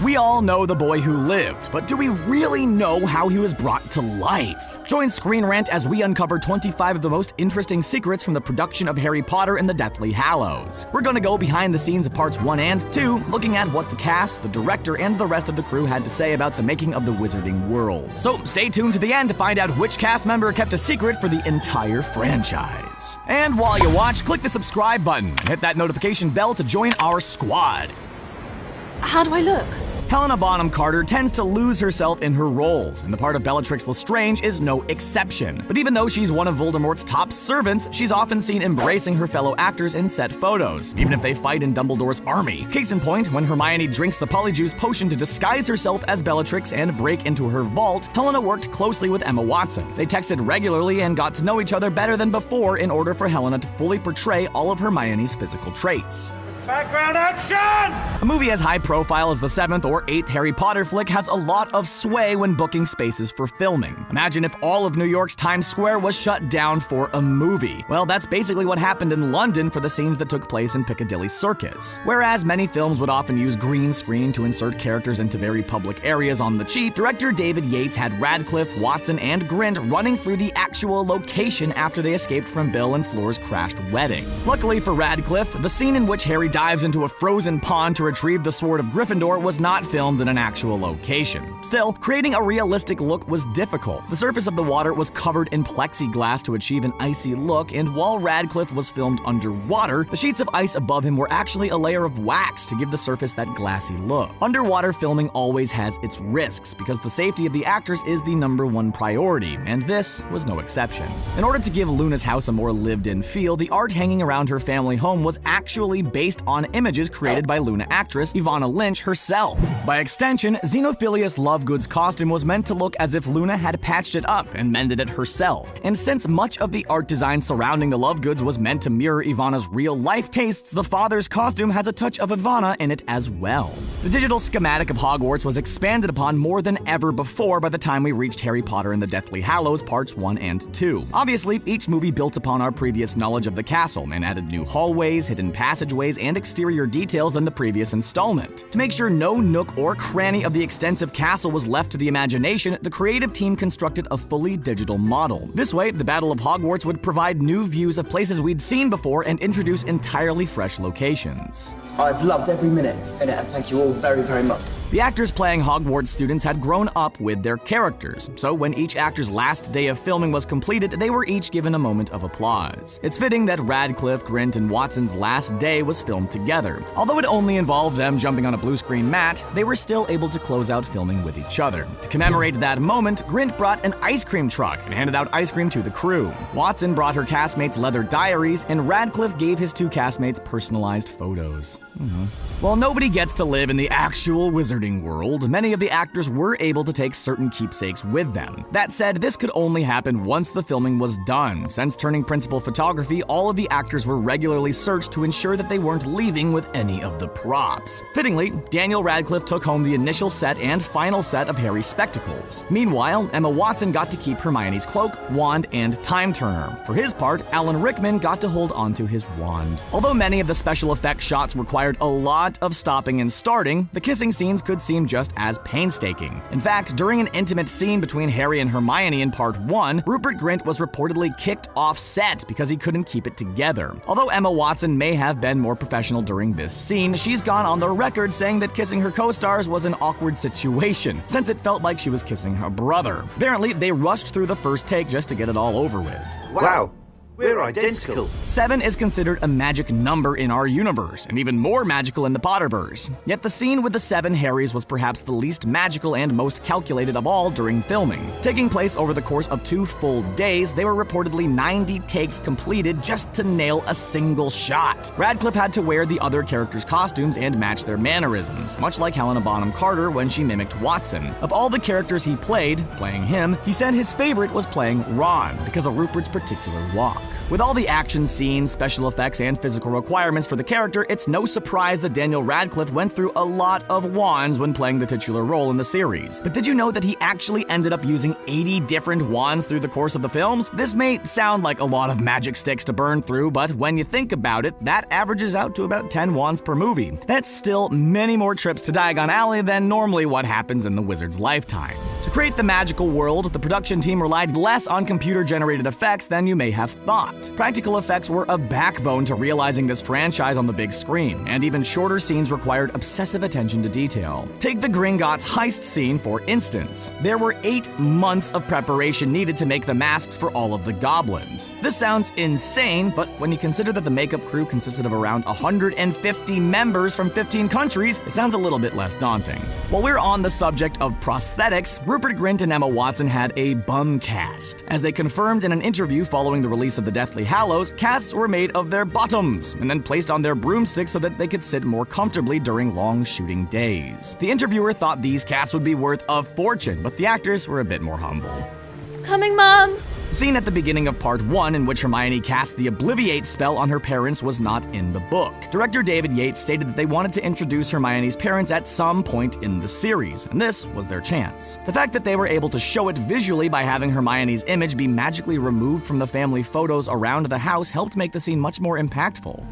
We all know the boy who lived, but do we really know how he was brought to life? Join Screen Rant as we uncover 25 of the most interesting secrets from the production of Harry Potter and the Deathly Hallows. We're gonna go behind the scenes of parts 1 and 2, looking at what the cast, the director, and the rest of the crew had to say about the making of the Wizarding World. So stay tuned to the end to find out which cast member kept a secret for the entire franchise. And while you watch, click the subscribe button and hit that notification bell to join our squad. How do I look? Helena Bonham Carter tends to lose herself in her roles, and the part of Bellatrix Lestrange is no exception. But even though she's one of Voldemort's top servants, she's often seen embracing her fellow actors in set photos, even if they fight in Dumbledore's army. Case in point, when Hermione drinks the Polyjuice potion to disguise herself as Bellatrix and break into her vault, Helena worked closely with Emma Watson. They texted regularly and got to know each other better than before in order for Helena to fully portray all of Hermione's physical traits. Background action! A movie as high profile as the 7th or 8th Harry Potter flick has a lot of sway when booking spaces for filming. Imagine if all of New York's Times Square was shut down for a movie. Well, that's basically what happened in London for the scenes that took place in Piccadilly Circus. Whereas many films would often use green screen to insert characters into very public areas on the cheap, director David Yates had Radcliffe, Watson, and Grint running through the actual location after they escaped from Bill and Flora's crashed wedding. Luckily for Radcliffe, the scene in which Harry dives into a frozen pond to retrieve the Sword of Gryffindor was not filmed in an actual location. Still, creating a realistic look was difficult. The surface of the water was covered in plexiglass to achieve an icy look, and while Radcliffe was filmed underwater, the sheets of ice above him were actually a layer of wax to give the surface that glassy look. Underwater filming always has its risks, because the safety of the actors is the #1 priority, and this was no exception. In order to give Luna's house a more lived-in feel, the art hanging around her family home was actually based on images created by Luna actress Ivana Lynch herself. By extension, Xenophilius Lovegood's costume was meant to look as if Luna had patched it up and mended it herself. And since much of the art design surrounding the Lovegoods was meant to mirror Ivana's real-life tastes, the father's costume has a touch of Ivana in it as well. The digital schematic of Hogwarts was expanded upon more than ever before by the time we reached Harry Potter and the Deathly Hallows Parts 1 and 2. Obviously, each movie built upon our previous knowledge of the castle and added new hallways, hidden passageways, and exterior details than the previous installment. To make sure no nook or cranny of the extensive castle was left to the imagination, the creative team constructed a fully digital model. This way, the Battle of Hogwarts would provide new views of places we'd seen before and introduce entirely fresh locations. I've loved every minute in it, and thank you all very, very much. The actors playing Hogwarts students had grown up with their characters, so when each actor's last day of filming was completed, they were each given a moment of applause. It's fitting that Radcliffe, Grint, and Watson's last day was filmed together. Although it only involved them jumping on a blue screen mat, they were still able to close out filming with each other. To commemorate that moment, Grint brought an ice cream truck and handed out ice cream to the crew. Watson brought her castmates leather diaries, and Radcliffe gave his 2 castmates personalized photos. While nobody gets to live in the actual Wizarding World, many of the actors were able to take certain keepsakes with them. That said, this could only happen once the filming was done. Since turning principal photography, all of the actors were regularly searched to ensure that they weren't leaving with any of the props. Fittingly, Daniel Radcliffe took home the initial set and final set of Harry's spectacles. Meanwhile, Emma Watson got to keep Hermione's cloak, wand, and time turner. For his part, Alan Rickman got to hold onto his wand. Although many of the special effects shots required a lot of stopping and starting, the kissing scenes could seem just as painstaking. In fact, during an intimate scene between Harry and Hermione in Part 1, Rupert Grint was reportedly kicked off set because he couldn't keep it together. Although Emma Watson may have been more professional during this scene, she's gone on the record saying that kissing her co-stars was an awkward situation, since it felt like she was kissing her brother. Apparently, they rushed through the first take just to get it all over with. Wow. We're identical. 7 is considered a magic number in our universe, and even more magical in the Potterverse. Yet the scene with the 7 Harrys was perhaps the least magical and most calculated of all during filming. Taking place over the course of 2 full days, they were reportedly 90 takes completed just to nail a single shot. Radcliffe had to wear the other characters' costumes and match their mannerisms, much like Helena Bonham Carter when she mimicked Watson. Of all the characters he played, playing him, he said his favorite was playing Ron because of Rupert's particular walk. With all the action scenes, special effects, and physical requirements for the character, it's no surprise that Daniel Radcliffe went through a lot of wands when playing the titular role in the series. But did you know that he actually ended up using 80 different wands through the course of the films? This may sound like a lot of magic sticks to burn through, but when you think about it, that averages out to about 10 wands per movie. That's still many more trips to Diagon Alley than normally what happens in the wizard's lifetime. To create the magical world, the production team relied less on computer-generated effects than you may have thought. Practical effects were a backbone to realizing this franchise on the big screen, and even shorter scenes required obsessive attention to detail. Take the Gringotts heist scene, for instance. There were 8 months of preparation needed to make the masks for all of the goblins. This sounds insane, but when you consider that the makeup crew consisted of around 150 members from 15 countries, it sounds a little bit less daunting. While we're on the subject of prosthetics, Rupert Grint and Emma Watson had a bum cast. As they confirmed in an interview following the release of The Deathly Hallows, casts were made of their bottoms and then placed on their broomsticks so that they could sit more comfortably during long shooting days. The interviewer thought these casts would be worth a fortune, but the actors were a bit more humble. Coming, Mom! The scene at the beginning of Part 1 in which Hermione cast the Obliviate spell on her parents was not in the book. Director David Yates stated that they wanted to introduce Hermione's parents at some point in the series, and this was their chance. The fact that they were able to show it visually by having Hermione's image be magically removed from the family photos around the house helped make the scene much more impactful.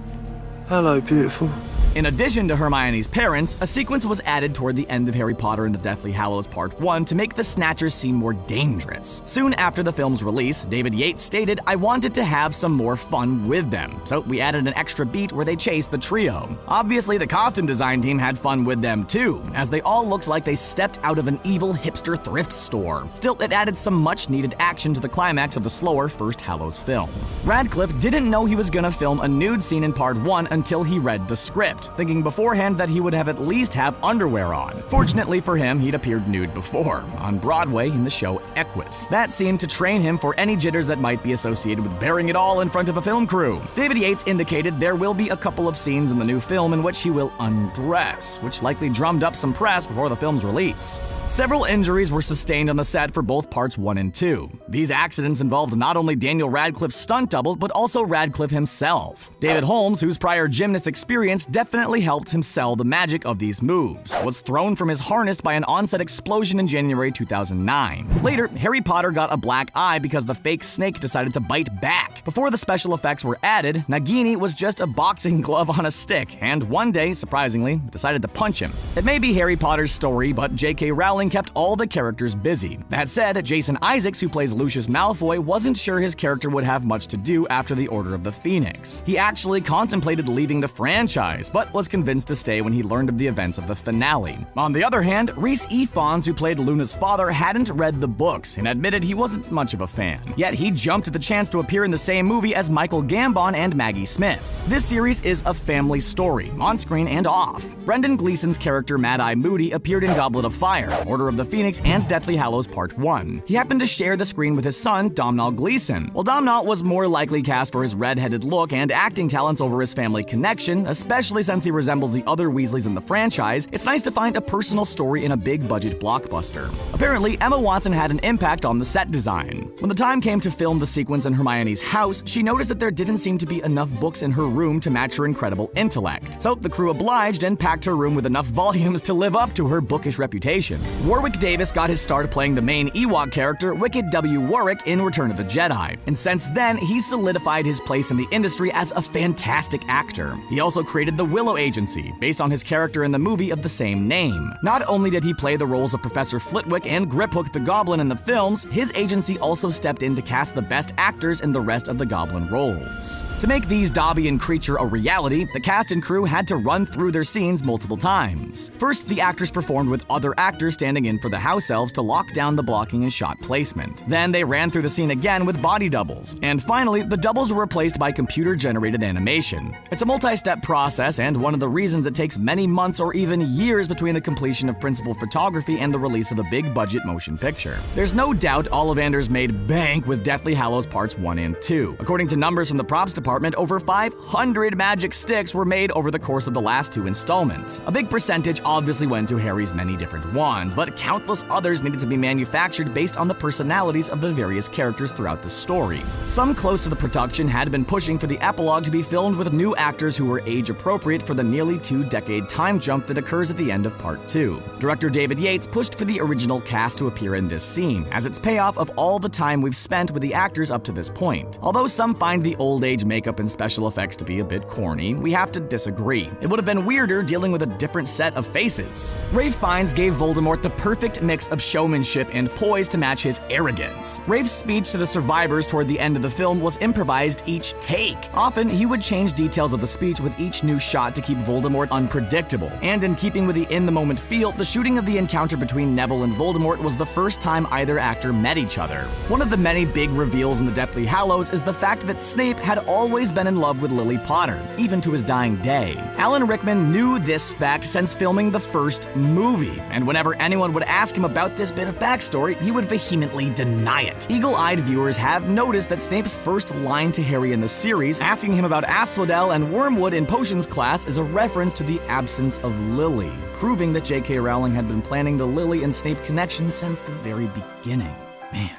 Hello, beautiful. In addition to Hermione's parents, a sequence was added toward the end of Harry Potter and the Deathly Hallows Part 1 to make the Snatchers seem more dangerous. Soon after the film's release, David Yates stated, "I wanted to have some more fun with them, so we added an extra beat where they chased the trio." Obviously, the costume design team had fun with them too, as they all looked like they stepped out of an evil hipster thrift store. Still, it added some much-needed action to the climax of the slower first Hallows film. Radcliffe didn't know he was gonna film a nude scene in Part 1 until he read the script, thinking beforehand that he would at least have underwear on. Fortunately for him, he'd appeared nude before, on Broadway in the show Equus. That seemed to train him for any jitters that might be associated with bearing it all in front of a film crew. David Yates indicated there will be a couple of scenes in the new film in which he will undress, which likely drummed up some press before the film's release. Several injuries were sustained on the set for both Parts 1 and 2. These accidents involved not only Daniel Radcliffe's stunt double, but also Radcliffe himself. David Holmes, whose prior gymnast experience definitely helped him sell the magic of these moves, was thrown from his harness by an on-set explosion in January 2009. Later, Harry Potter got a black eye because the fake snake decided to bite back. Before the special effects were added, Nagini was just a boxing glove on a stick, and one day, surprisingly, decided to punch him. It may be Harry Potter's story, but J.K. Rowling kept all the characters busy. That said, Jason Isaacs, who plays Lucius Malfoy, wasn't sure his character would have much to do after the Order of the Phoenix. He actually contemplated leaving the franchise, but was convinced to stay when he learned of the events of the finale. On the other hand, Rhys Ifans, who played Luna's father, hadn't read the books and admitted he wasn't much of a fan. Yet he jumped at the chance to appear in the same movie as Michael Gambon and Maggie Smith. This series is a family story, on screen and off. Brendan Gleeson's character Mad Eye Moody appeared in Goblet of Fire, Order of the Phoenix, and Deathly Hallows Part 1. He happened to share the screen with his son, Domhnall Gleeson. While Domhnall was more likely cast for his red-headed look and acting talents over his family connection, especially since he resembles the other Weasleys in the franchise, it's nice to find a personal story in a big-budget blockbuster. Apparently, Emma Watson had an impact on the set design. When the time came to film the sequence in Hermione's house, she noticed that there didn't seem to be enough books in her room to match her incredible intellect. So the crew obliged and packed her room with enough volumes to live up to her bookish reputation. Warwick Davis got his start playing the main Ewok character, Wicked W. Warwick, in Return of the Jedi, and since then, he solidified his place in the industry as a fantastic actor. He also created the Willow Agency, based on his character in the movie of the same name. Not only did he play the roles of Professor Flitwick and Griphook the Goblin in the films, his agency also stepped in to cast the best actors in the rest of the Goblin roles. To make these Dobby and Creature a reality, the cast and crew had to run through their scenes multiple times. First, the actors performed with other actors standing in for the house elves to lock down the blocking and shot placement. Then they ran through the scene again with body doubles. And finally, the doubles were replaced by computer-generated animation. It's a multi-step process, and one of the reasons it takes many months or even years between the completion of principal photography and the release of a big-budget motion picture. There's no doubt Ollivanders made bank with Deathly Hallows Parts 1 and 2. According to numbers from the props department, over 500 magic sticks were made over the course of the last 2 installments. A big percentage obviously went to Harry's many different wands, but countless others needed to be manufactured based on the personalities of the various characters throughout the story. Some close to the production had been pushing for the epilogue to be filmed with new actors who were age-appropriate for the nearly 2-decade time jump that occurs at the end of Part 2. Director David Yates pushed for the original cast to appear in this scene, as it's payoff of all the time we've spent with the actors up to this point. Although some find the old-age makeup and special effects to be a bit corny, we have to disagree. It would have been weirder dealing with a different set of faces. Ralph Fiennes gave Voldemort the perfect mix of showmanship and poise to match his arrogance. Ralph's speech to the survivors toward the end of the film was improvised each take. Often, he would change details of the speech with each new shot to keep Voldemort unpredictable. And in keeping with the in-the-moment feel, the shooting of the encounter between Neville and Voldemort was the first time either actor met each other. One of the many big reveals in the Deathly Hallows is the fact that Snape had always been in love with Lily Potter, even to his dying day. Alan Rickman knew this fact since filming the first movie, and whenever anyone would ask him about this bit of backstory, he would vehemently deny it. Eagle-eyed viewers have noticed that Snape's first line to Harry in the series, asking him about Asphodel and Wormwood in potions class, is a reference to the absence of Lily, proving that J.K. Rowling had been planning the Lily and Snape connection since the very beginning. Man.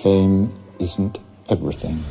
Fame isn't everything.